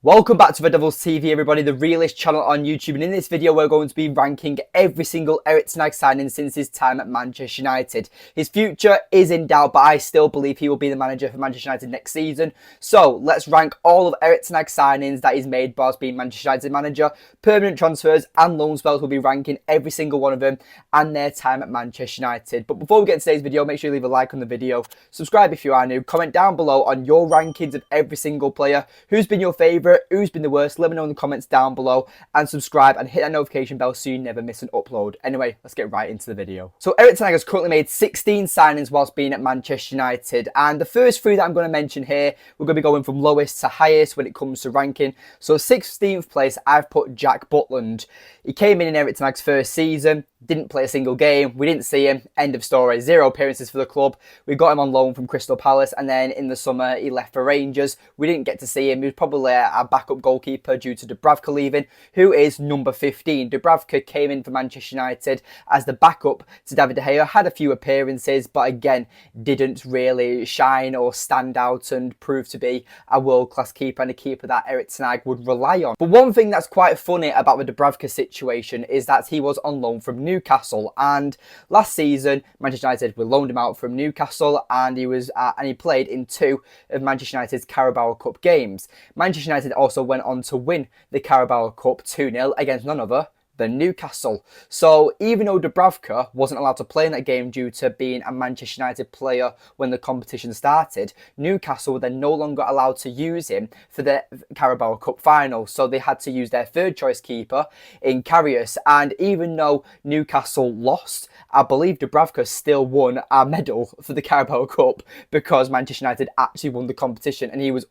Welcome back to Red Devils TV, everybody, the realest channel on YouTube, and in this video we're going to be ranking every single Erik Ten Hag signing since his time at Manchester United. His future is in doubt, but I still believe he will be the manager for Manchester United next season. So let's rank all of Erik Ten Hag signings that he's made whilst being Manchester United manager. Permanent transfers and loan spells, will be ranking every single one of them and their time at Manchester United. But before we get into today's video, make sure you leave a like on the video, subscribe if you are new, comment down below on your rankings of every single player, who's been your favourite, who's been the worst. Let me know in the comments down below, and subscribe and hit that notification bell so you never miss an upload. Anyway, let's get right into the video. So Erik Ten Hag has currently made 16 signings whilst being at Manchester United, and the first three that I'm going to mention here, we're going to be going from lowest to highest when it comes to ranking. So 16th place, I've put Jack Butland. He came in Erik Ten Hag's first season, didn't play a single game, we didn't see him, end of story. 0 appearances for the club. We got him on loan from Crystal Palace, and then in the summer he left for Rangers. We didn't get to see him. He was probably a backup goalkeeper due to Dubravka leaving, who is number 15. Dubravka came in for Manchester United as the backup to David De Gea, had a few appearances, but again didn't really shine or stand out and prove to be a world-class keeper and a keeper that Erik Ten Hag would rely on. But one thing that's quite funny about the Dubravka situation is that he was on loan from Newcastle, and last season Manchester United loaned him out from Newcastle, and he played in 2 of Manchester United's Carabao Cup games. Manchester United also went on to win the Carabao Cup 2-0 against none other than Newcastle. So even though Dubravka wasn't allowed to play in that game due to being a Manchester United player when the competition started, Newcastle were then no longer allowed to use him for the Carabao Cup final. So they had to use their third choice keeper in Karius. And even though Newcastle lost, I believe Dubravka still won a medal for the Carabao Cup because Manchester United actually won the competition, and he was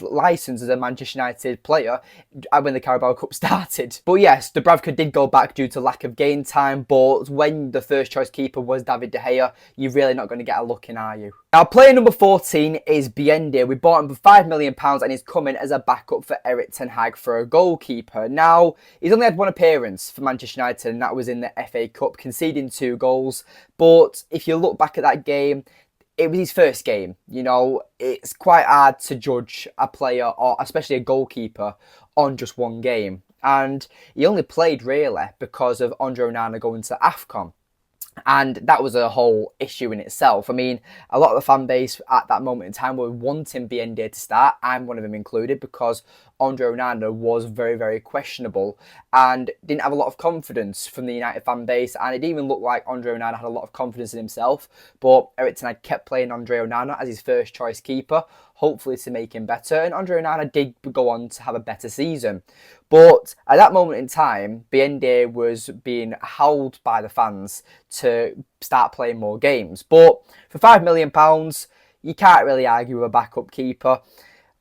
licensed as a Manchester United player when the Carabao Cup started. But yes, Dubravka did go back due to lack of game time, but when the first choice keeper was David De Gea, you're really not going to get a look in, are you? Now, player number 14 is Biende. We bought him for £5 million, and he's coming as a backup for Erik Ten Hag for a goalkeeper. Now, he's only had 1 appearance for Manchester United, and that was in the FA Cup, conceding 2 goals. But if you look back at that game, it was his first game. You know, it's quite hard to judge a player, or especially a goalkeeper, on just 1 game. And he only played really because of Andre Onana going to AFCON. And that was a whole issue in itself. I mean, a lot of the fan base at that moment in time were wanting Biende to start. I'm one of them included, because Andre Onana was very, very questionable and didn't have a lot of confidence from the United fan base. And it even looked like Andre Onana had a lot of confidence in himself. But Erik Ten Hag kept playing Andre Onana as his first choice keeper, hopefully to make him better. And Andre Onana did go on to have a better season. But at that moment in time, Biende was being howled by the fans to start playing more games. But for £5 million, you can't really argue with a backup keeper.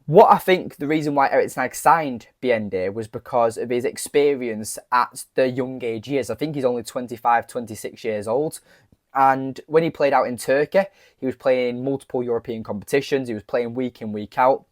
What I think the reason why Erik Ten Hag signed Biende was because of his experience at the young age years. I think he's only 25, 26 years old. And when he played out in Turkey, he was playing multiple European competitions. He was playing week in, week out.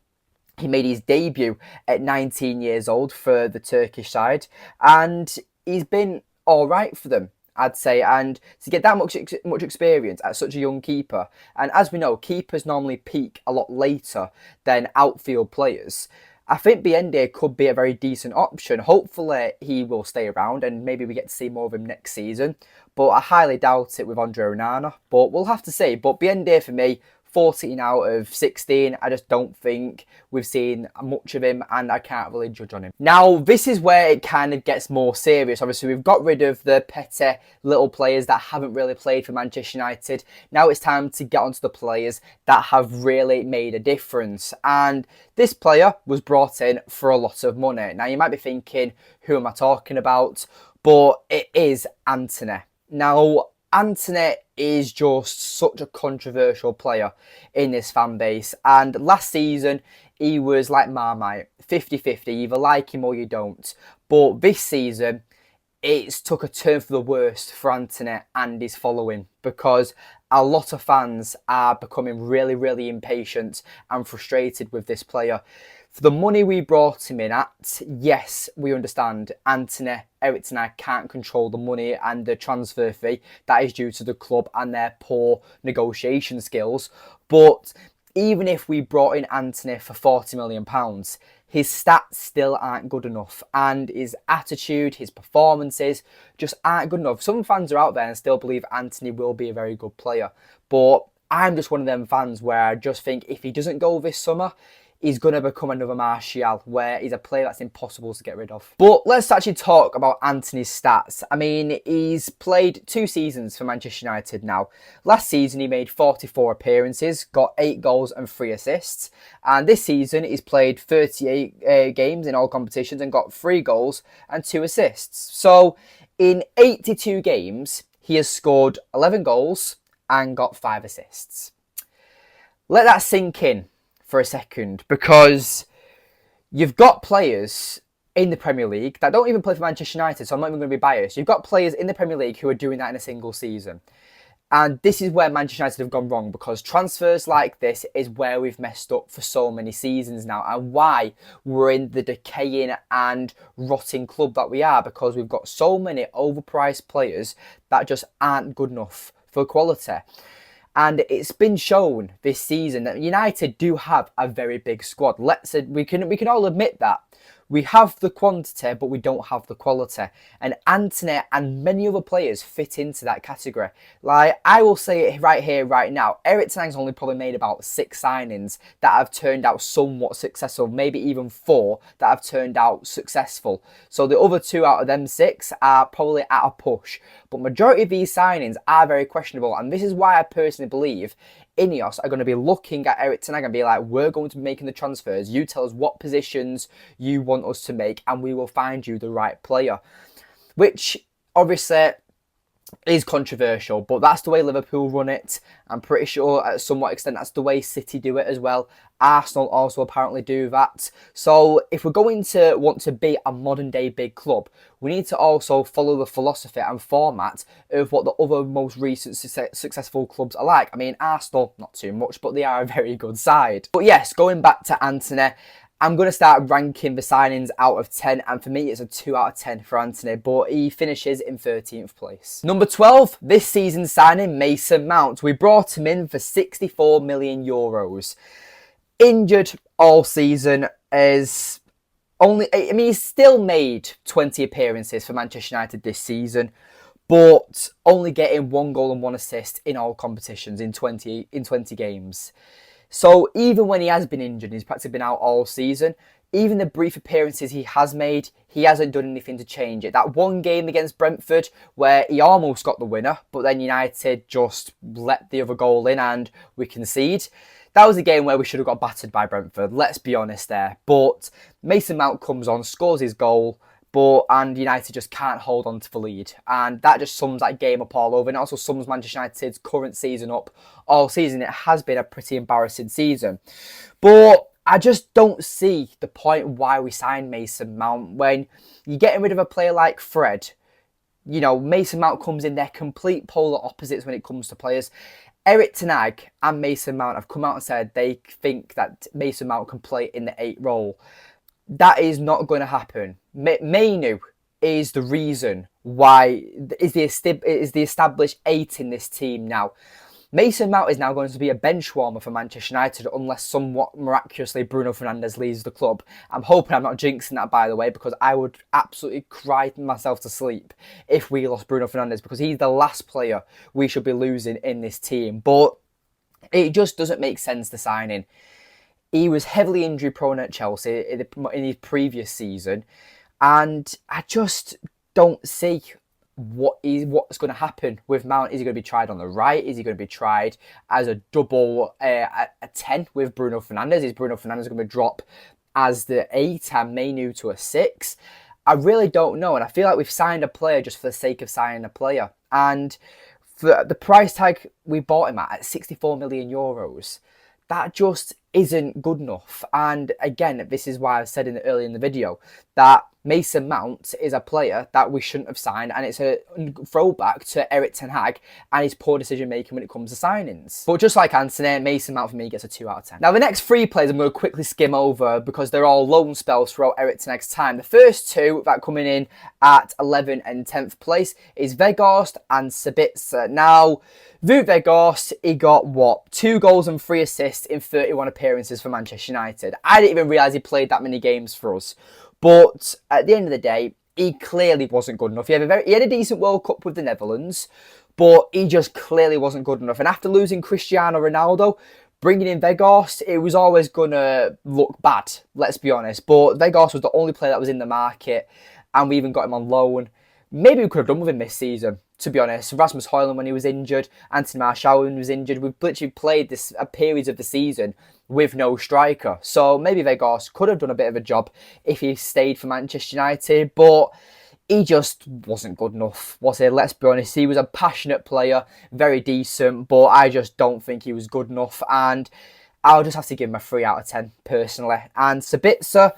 He made his debut at 19 years old for the Turkish side, and he's been all right for them, I'd say. And to get that much experience at such a young keeper, and as we know, keepers normally peak a lot later than outfield players, I think Biende could be a very decent option. Hopefully he will stay around and maybe we get to see more of him next season, but I highly doubt it with Andre Onana. But we'll have to see. But Biende, for me, 14 out of 16. I just don't think we've seen much of him, and I can't really judge on him. Now, this is where it kind of gets more serious. Obviously, we've got rid of the petty little players that haven't really played for Manchester United. Now it's time to get onto the players that have really made a difference. And this player was brought in for a lot of money. Now, you might be thinking, who am I talking about? But it is Antony. Now, Antony is just such a controversial player in this fan base, and last season he was like Marmite, 50-50, you either like him or you don't. But this season it's took a turn for the worst for Antony and his following, because a lot of fans are becoming really, really impatient and frustrated with this player. For the money we brought him in at, yes, we understand Antony, Erik Ten Hag can't control the money and the transfer fee. That is due to the club and their poor negotiation skills. But even if we brought in Antony for £40 million, his stats still aren't good enough, and his attitude, his performances just aren't good enough. Some fans are out there and still believe Antony will be a very good player, but I'm just one of them fans where I just think if he doesn't go this summer, he's going to become another Martial, where he's a player that's impossible to get rid of. But let's actually talk about Antony's stats. I mean, he's played 2 seasons for Manchester United now. Last season, he made 44 appearances, got 8 goals and 3 assists. And this season, he's played 38 games in all competitions and got 3 goals and 2 assists. So, in 82 games, he has scored 11 goals and got 5 assists. Let that sink in for a second, because you've got players in the Premier League that don't even play for Manchester United, so I'm not even going to be biased. You've got players in the Premier League who are doing that in a single season. And this is where Manchester United have gone wrong, because transfers like this is where we've messed up for so many seasons now, and why we're in the decaying and rotting club that we are, because we've got so many overpriced players that just aren't good enough for quality. And it's been shown this season that United do have a very big squad. We can all admit that. We have the quantity, but we don't have the quality. And Antony and many other players fit into that category. Like, I will say it right here, right now. Erik Ten Hag's only probably made about 6 signings that have turned out somewhat successful. Maybe even 4 that have turned out successful. So the other 2 out of them 6 are probably at a push. But majority of these signings are very questionable. And this is why I personally believe Ineos are going to be looking at Erik Ten Hag and be like, we're going to be making the transfers. You tell us what positions you want us to make and we will find you the right player. Which, obviously, is controversial, but that's the way Liverpool run it. I'm pretty sure at somewhat extent that's the way City do it as well. Arsenal also apparently do that. So if we're going to want to be a modern day big club, we need to also follow the philosophy and format of what the other most recent successful clubs are like. I mean, Arsenal, not too much, but they are a very good side. But yes, going back to Antony, I'm going to start ranking the signings out of 10, and for me it's a 2 out of 10 for Antony, but he finishes in 13th place. Number 12, this season's signing, Mason Mount. We brought him in for €64 million. Injured all season, he's still made 20 appearances for Manchester United this season, but only getting 1 goal and 1 assist in all competitions in 20 games. So even when he has been injured, he's practically been out all season, even the brief appearances he has made, he hasn't done anything to change it. That one game against Brentford where he almost got the winner, but then United just let the other goal in and we concede. That was a game where we should have got battered by Brentford, let's be honest there. But Mason Mount comes on, scores his goal, and United just can't hold on to the lead. And that just sums that game up all over. And it also sums Manchester United's current season up all season. It has been a pretty embarrassing season. But I just don't see the point why we signed Mason Mount when you're getting rid of a player like Fred. You know, Mason Mount comes in, they're complete polar opposites when it comes to players. Erik Ten Hag and Mason Mount have come out and said they think that Mason Mount can play in the 8 role. That is not going to happen. Mainu is the reason why, is the established 8 in this team now. Mason Mount is now going to be a bench warmer for Manchester United unless somewhat miraculously Bruno Fernandes leaves the club. I'm hoping I'm not jinxing that, by the way, because I would absolutely cry myself to sleep if we lost Bruno Fernandes, because he's the last player we should be losing in this team. But it just doesn't make sense to sign in. He was heavily injury prone at Chelsea in his previous season, and I just don't see what's going to happen with Mount. Is he going to be tried on the right? Is he going to be tried as a double a 10 with Bruno Fernandes? Is Bruno Fernandes going to drop as the 8 and Mainu to a 6? I really don't know, and I feel like we've signed a player just for the sake of signing a player. And for the price tag we bought him at €64 million, that just isn't good enough. And again, this is why I said earlier in the video that Mason Mount is a player that we shouldn't have signed, and it's a throwback to Erik Ten Hag and his poor decision making when it comes to signings. But just like Anthony, Mason Mount for me gets a 2 out of 10. Now the next 3 players I'm going to quickly skim over because they're all loan spells throughout Erik Ten Hag's time. The first 2 that coming in at 11th and 10th place is Weghorst and Sabitzer. Now, Wout Weghorst, he got what? 2 goals and 3 assists in 31 appearances for Manchester United. I didn't even realise he played that many games for us. But at the end of the day, he clearly wasn't good enough. He had a decent World Cup with the Netherlands, but he just clearly wasn't good enough. And after losing Cristiano Ronaldo, bringing in Weghorst, it was always going to look bad, let's be honest. But Weghorst was the only player that was in the market, and we even got him on loan. Maybe we could have done with him this season, to be honest. Rasmus Højlund when he was injured, Anthony Martial when he was injured. We've literally played a period of the season with no striker. So maybe Weghorst could have done a bit of a job if he stayed for Manchester United, but he just wasn't good enough, was he? Let's be honest. He was a passionate player, very decent, but I just don't think he was good enough, and I'll just have to give him a 3 out of 10, personally. And Sabitzer,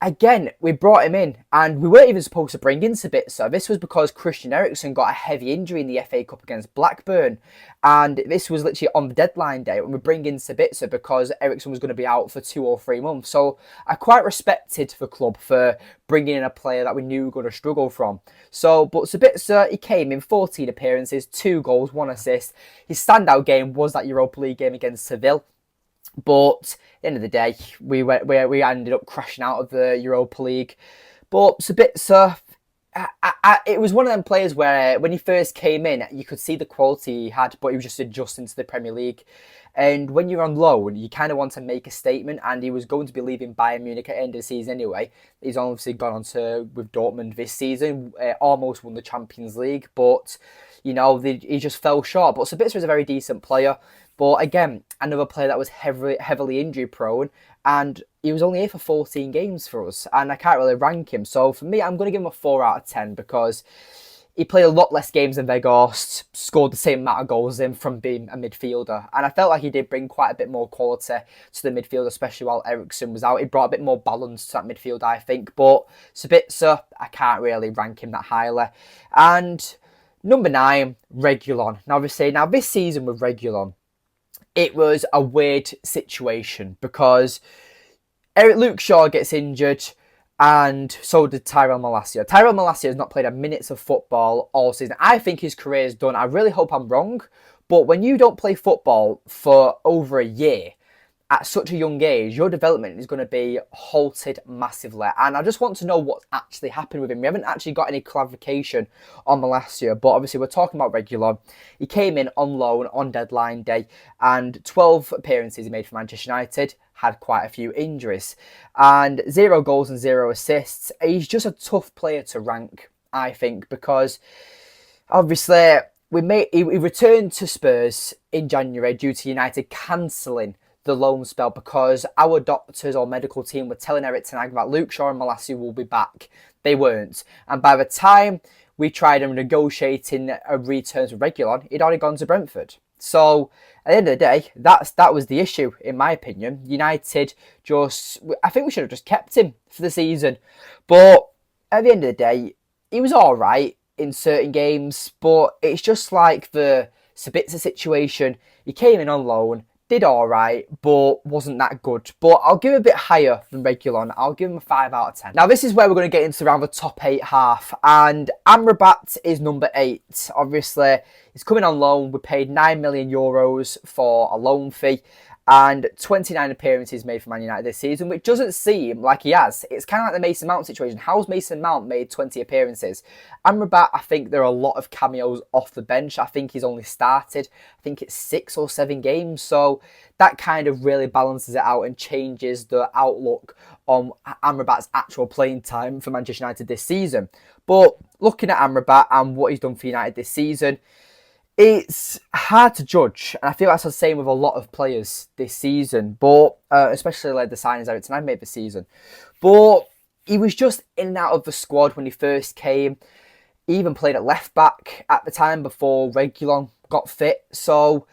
again, we brought him in, and we weren't even supposed to bring in Sabitzer. This was because Christian Eriksen got a heavy injury in the FA Cup against Blackburn, and this was literally on the deadline day when we bring in Sabitzer because Eriksen was going to be out for 2 or 3 months. So I quite respected the club for bringing in a player that we knew we were going to struggle from. But Sabitzer, he came in 14 appearances, 2 goals, 1 assist. His standout game was that Europa League game against Seville. But at the end of the day, we ended up crashing out of the Europa League. But Sabitzer, it was one of them players where when he first came in, you could see the quality he had, but he was just adjusting to the Premier League. And when you're on loan, you kind of want to make a statement, and he was going to be leaving Bayern Munich at the end of the season anyway. He's obviously gone on to with Dortmund this season, almost won the Champions League, but you know, he just fell short. But Sabitzer is a very decent player. But again, another player that was heavily injury prone, and he was only here for 14 games for us, and I can't really rank him. So for me, I'm going to give him a 4 out of 10 because he played a lot less games than Weghorst, scored the same amount of goals as him from being a midfielder. And I felt like he did bring quite a bit more quality to the midfield, especially while Eriksen was out. He brought a bit more balance to that midfield, I think. But Sabitzer, I can't really rank him that highly. And number 9, Reguilon. Now obviously, this season with Reguilon, it was a weird situation because Luke Shaw gets injured, and so did Tyrell Malacia. Tyrell Malacia has not played a minute of football all season. I think his career is done. I really hope I'm wrong, but when you don't play football for over a year at such a young age, your development is going to be halted massively. And I just want to know what's actually happened with him. We haven't actually got any clarification on Malacia, but obviously we're talking about Reguilon. He came in on loan on deadline day, and 12 appearances he made for Manchester United, had quite a few injuries, and 0 goals and 0 assists. He's just a tough player to rank, I think, because obviously he returned to Spurs in January due to United cancelling the loan spell because our doctors or medical team were telling Erik Ten Hag that Luke Shaw and Malacia will be back. They weren't. And by the time we tried and negotiating a return to Reguilon, he'd already gone to Brentford. So at the end of the day, that was the issue, in my opinion. United I think we should have just kept him for the season. But at the end of the day, he was all right in certain games, but it's just like the Sabitzer situation. He came in on loan, did all right, but wasn't that good. But I'll give him a bit higher than Reguilon. I'll give him a 5 out of 10. Now, this is where we're going to get into around the top 8 half. And Amrabat is number 8. Obviously, he's coming on loan. We paid €9 million for a loan fee. And 29 appearances made for Man United this season, which doesn't seem like he has. It's kind of like the Mason Mount situation. How's Mason Mount made 20 appearances? Amrabat, I think there are a lot of cameos off the bench. I think he's only started, I think it's 6 or 7 games. So that kind of really balances it out and changes the outlook on Amrabat's actual playing time for Manchester United this season. But looking at Amrabat and what he's done for United this season, it's hard to judge, and I feel that's the same with a lot of players this season, but especially like the signings Erik Ten Hag made this season. But he was just in and out of the squad when he first came. He even played at left back at the time before Reguilon got fit. So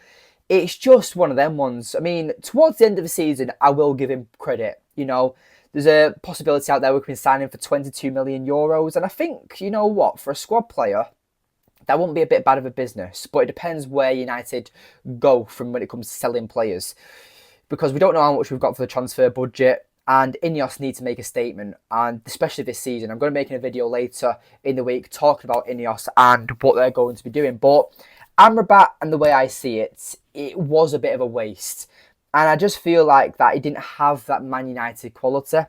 it's just one of them ones. I mean, towards the end of the season, I will give him credit. You know, there's a possibility out there we can sign him for 22 million euros. And I think, you know what, for a squad player, that won't be a bit bad of a business. But it depends where United go from when it comes to selling players. Because we don't know how much we've got for the transfer budget. And Ineos need to make a statement, and especially this season. I'm going to be making a video later in the week talking about Ineos and what they're going to be doing. But Amrabat, and the way I see it, it was a bit of a waste. And I just feel like that he didn't have that Man United quality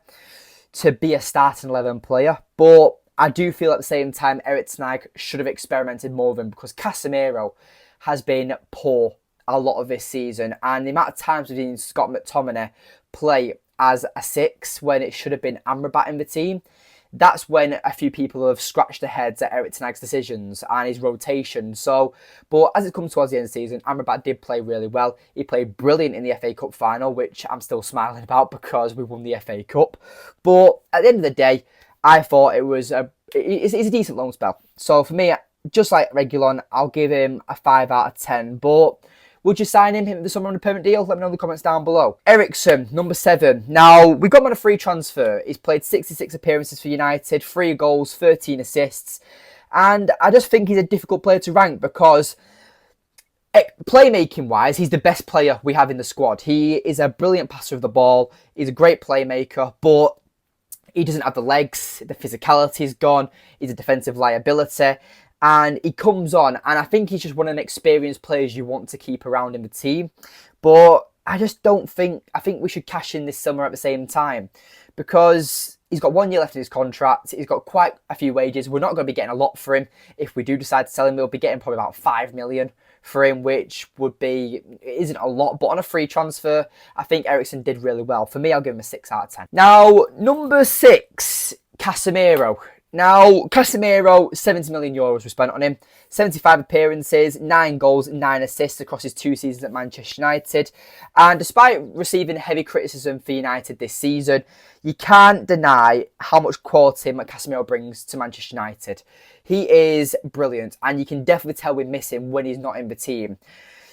to be a starting 11 player. But I do feel at the same time Erik Ten Hag should have experimented more with him, because Casemiro has been poor a lot of this season. And the amount of times we've seen Scott McTominay play as a 6 when it should have been Amrabat in the team, that's when a few people have scratched their heads at Erik Ten Hag's decisions and his rotation. So, but as it comes towards the end of the season, Amrabat did play really well. He played brilliant in the FA Cup final, which I'm still smiling about because we won the FA Cup. But at the end of the day, I thought it's a decent loan spell. So for me, just like Reguilon, I'll give him a 5 out of 10. But would you sign him this summer on a permanent deal? Let me know in the comments down below. Eriksen, number 7. Now, we got him on a free transfer. He's played 66 appearances for United, 3 goals, 13 assists. And I just think he's a difficult player to rank because playmaking-wise, he's the best player we have in the squad. He is a brilliant passer of the ball. He's a great playmaker, but he doesn't have the legs. The physicality is gone. He's a defensive liability. And he comes on, and I think he's just one of the experienced players you want to keep around in the team. But I just don't think, I think we should cash in this summer at the same time, because he's got 1 year left in his contract. He's got quite a few wages. We're not going to be getting a lot for him. If we do decide to sell him, we'll be getting probably about 5 million for him, which isn't a lot. But on a free transfer, I think Eriksen did really well. For me, I'll give him a 6 out of 10. Now, number 6, Casemiro. Now, Casemiro, 70 million euros were spent on him. 75 appearances, 9 goals, 9 assists across his 2 seasons at Manchester United. And despite receiving heavy criticism for United this season, you can't deny how much quality Casemiro brings to Manchester United. He is brilliant, and you can definitely tell we miss him when he's not in the team.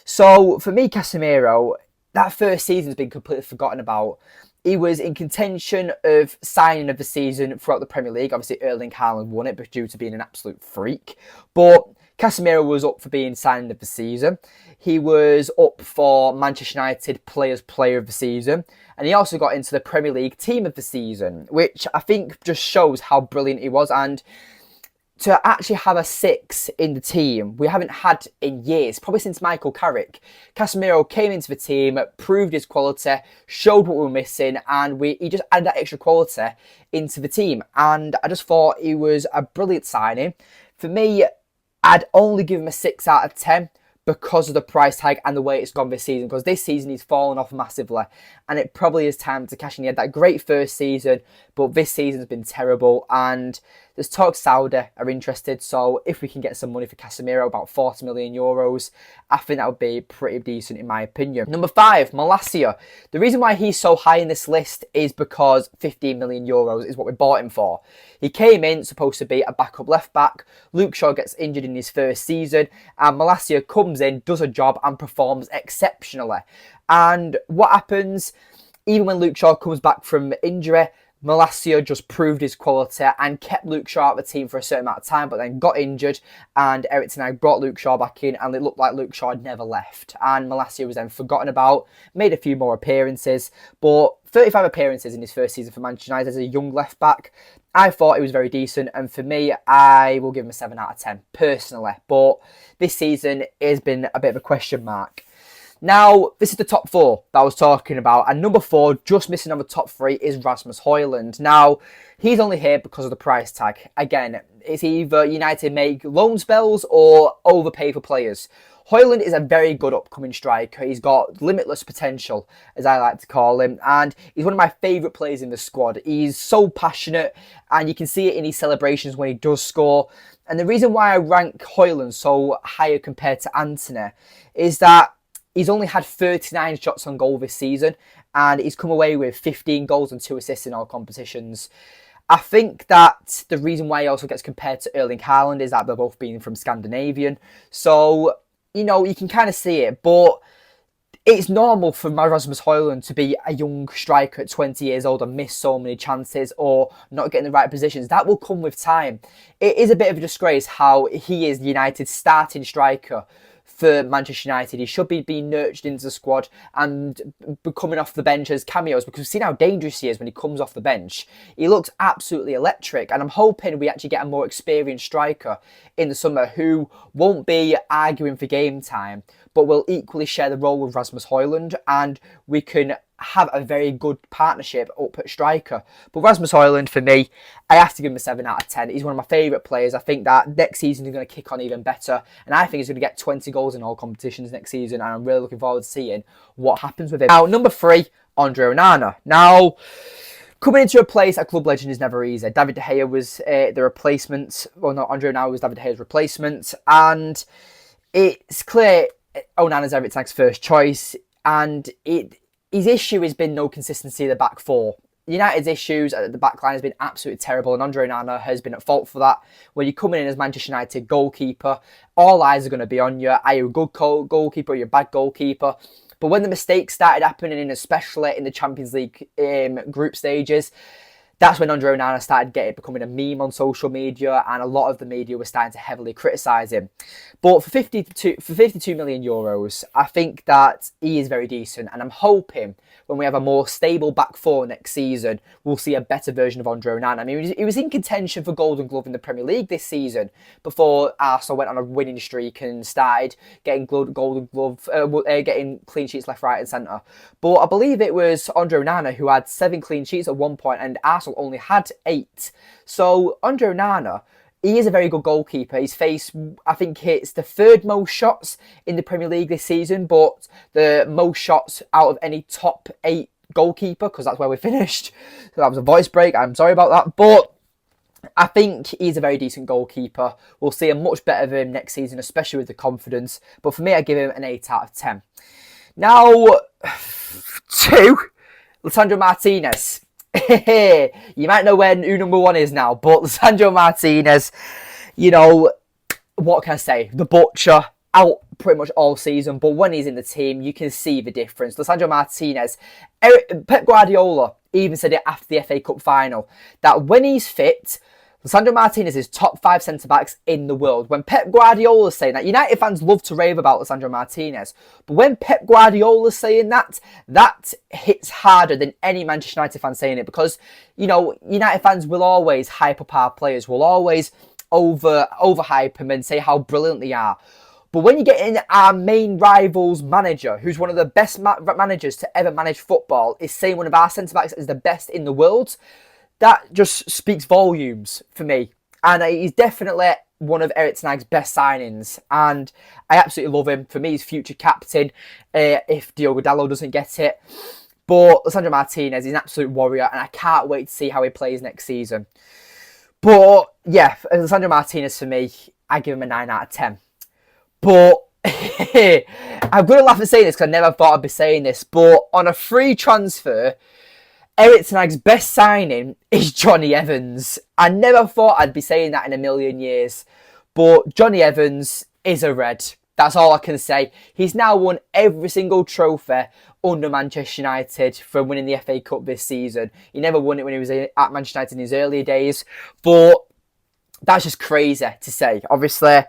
So, for me, Casemiro, that first season's been completely forgotten about. He was in contention of signing of the season throughout the Premier League. Obviously, Erling Haaland won it, but due to being an absolute freak. But Casemiro was up for being signing of the season. He was up for Manchester United Player of the Season. And he also got into the Premier League Team of the Season, which I think just shows how brilliant he was. And to actually have a 6 in the team, we haven't had in years, probably since Michael Carrick. Casemiro came into the team, proved his quality, showed what we were missing, and he just added that extra quality into the team. And I just thought he was a brilliant signing. For me, I'd only give him a 6 out of 10 because of the price tag and the way it's gone this season. Because this season he's fallen off massively, and it probably is time to cash in. He had that great first season, but this season's been terrible, and there's talks Saudi are interested. So if we can get some money for Casemiro, about 40 million euros, I think that would be pretty decent in my opinion. Number 5, Malacia. The reason why he's so high in this list is because 15 million euros is what we bought him for. He came in supposed to be a backup left back. Luke Shaw gets injured in his first season, and Malacia comes in, does a job, and performs exceptionally. And what happens, even when Luke Shaw comes back from injury, Malacia just proved his quality and kept Luke Shaw out of the team for a certain amount of time, but then got injured, and Erik Ten Hag brought Luke Shaw back in, and it looked like Luke Shaw had never left. And Malacia was then forgotten about, made a few more appearances, but 35 appearances in his first season for Manchester United as a young left back. I thought it was very decent, and for me, I will give him a 7 out of 10 personally. But this season has been a bit of a question mark. Now, this is the top 4 that I was talking about. And number 4, just missing on the top 3, is Rasmus Højlund. Now, he's only here because of the price tag. Again, it's either United make loan spells or overpay for players. Højlund is a very good upcoming striker. He's got limitless potential, as I like to call him. And he's one of my favourite players in the squad. He's so passionate, and you can see it in his celebrations when he does score. And the reason why I rank Højlund so higher compared to Antony is that he's only had 39 shots on goal this season, and he's come away with 15 goals and 2 assists in all competitions. I think that the reason why he also gets compared to Erling Haaland is that they're both being from Scandinavian. So, you know, you can kind of see it. But it's normal for Rasmus Højlund to be a young striker at 20 years old and miss so many chances or not get in the right positions. That will come with time. It is a bit of a disgrace how he is United's starting striker for Manchester United. He should be being nurtured into the squad and coming off the bench as cameos, because we've seen how dangerous he is when he comes off the bench. He looks absolutely electric, and I'm hoping we actually get a more experienced striker in the summer who won't be arguing for game time, but will equally share the role with Rasmus Højlund, and we can have a very good partnership up at striker. But Rasmus Højlund, for me, I have to give him a 7 out of 10. He's one of my favourite players. I think that next season he's going to kick on even better, and I think he's going to get 20 goals in all competitions next season, and I'm really looking forward to seeing what happens with him. Now, number 3, Andre Onana. Now, coming into a place at club legend is never easy. David De Gea was the replacement. Well, no, Andre Onana was David De Gea's replacement, and it's clear Onana's Erik Ten Hag's first choice, and his issue has been no consistency in the back four. United's issues at the back line has been absolutely terrible, and Andre Onana has been at fault for that. When you're coming in as Manchester United goalkeeper, all eyes are going to be on you. Are you a good goalkeeper or you're a bad goalkeeper? But when the mistakes started happening, especially in the Champions League group stages, that's when Andre Onana started becoming a meme on social media, and a lot of the media was starting to heavily criticise him. But for 52 million euros, I think that he is very decent, and I'm hoping when we have a more stable back four next season, we'll see a better version of Andre Onana. I mean, he was in contention for Golden Glove in the Premier League this season before Arsenal went on a winning streak and started getting Golden Glove, getting clean sheets left, right and centre. But I believe it was Andre Onana who had 7 clean sheets at one point, and Arsenal only had 8. So Andre Onana, he is a very good goalkeeper. He's faced, I think it's the 3rd most shots in the Premier League this season, but the most shots out of any top 8 goalkeeper, because that's where we finished. So that was a voice break. I'm sorry about that. But I think he's a very decent goalkeeper. We'll see a much better of him next season, especially with the confidence. But for me, I give him an 8 out of 10. Now, 2, Lisandro Martinez. You might know where number 1 is now, but Lisandro Martinez, you know, what can I say? The Butcher, out pretty much all season, but when he's in the team, you can see the difference. Lisandro Martinez, Pep Guardiola even said it after the FA Cup final, that when he's fit, Lisandro Martinez is top 5 centre-backs in the world. When Pep Guardiola is saying that, United fans love to rave about Lisandro Martinez. But when Pep Guardiola is saying that, that hits harder than any Manchester United fan saying it. Because, you know, United fans will always hype up our players, will always overhype them and say how brilliant they are. But when you get in our main rival's manager, who's one of the best managers to ever manage football, is saying one of our centre-backs is the best in the world, that just speaks volumes for me. And he's definitely one of Erik Ten Hag's best signings. And I absolutely love him. For me, he's future captain if Diogo Dalot doesn't get it. But Lisandro Martinez is an absolute warrior, and I can't wait to see how he plays next season. But yeah, Lisandro Martinez for me, I give him a 9 out of 10. But I'm going to laugh at saying this because I never thought I'd be saying this. But on a free transfer, Erik Ten Hag's best signing is Johnny Evans. I never thought I'd be saying that in a million years. But Johnny Evans is a red. That's all I can say. He's now won every single trophy under Manchester United from winning the FA Cup this season. He never won it when he was at Manchester United in his earlier days. But that's just crazy to say. Obviously,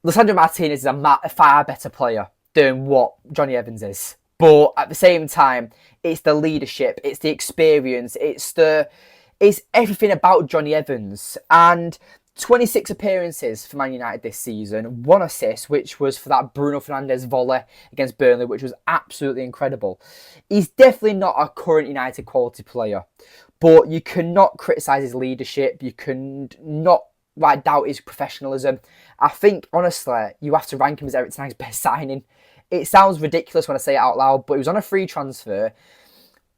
Lisandro Martinez is a far better player than what Johnny Evans is. But at the same time, it's the leadership, it's the experience, it's everything about Johnny Evans. And 26 appearances for Man United this season, 1 assist, which was for that Bruno Fernandes volley against Burnley, which was absolutely incredible. He's definitely not a current United quality player, but you cannot criticise his leadership. You cannot doubt his professionalism. I think, honestly, you have to rank him as Erik Ten Hag's best signing. It sounds ridiculous when I say it out loud, but he was on a free transfer.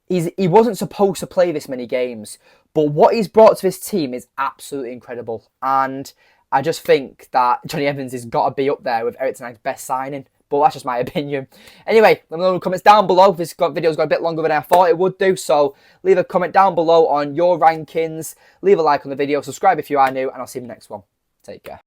He wasn't supposed to play this many games, but what he's brought to this team is absolutely incredible. And I just think that Johnny Evans has got to be up there with Erik Ten Hag's best signing. But that's just my opinion. Anyway, let me know in the comments down below. This video's got a bit longer than I thought it would do, so leave a comment down below on your rankings. Leave a like on the video, subscribe if you are new, and I'll see you in the next one. Take care.